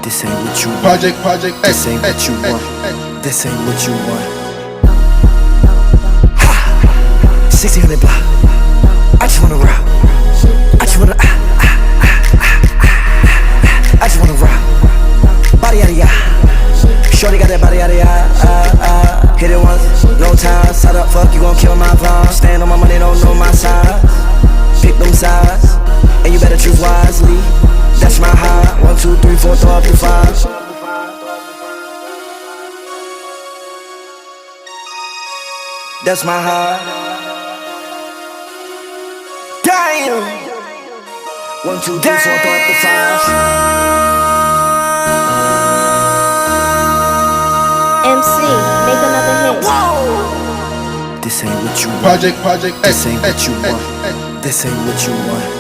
This ain't what you want. Project This ain't what you want. This ain't what you want. 1600 block. I just wanna rock. I just wanna I just wanna rock. Body out of ya. Shorty got that body out of ya. Hit it once, no time. Side up, fuck, you gon' kill my vibe. Stand on my money, don't know my size. Pick them sides, and you better choose wisely. That's my high. 1, 2, 3, 4, throw up your 5. That's my high. Damn. 1, 2, 3, 4, throw up the 5. MC, make another hit. Whoa. This ain't what you want. Project This ain't what you want. This ain't what you want.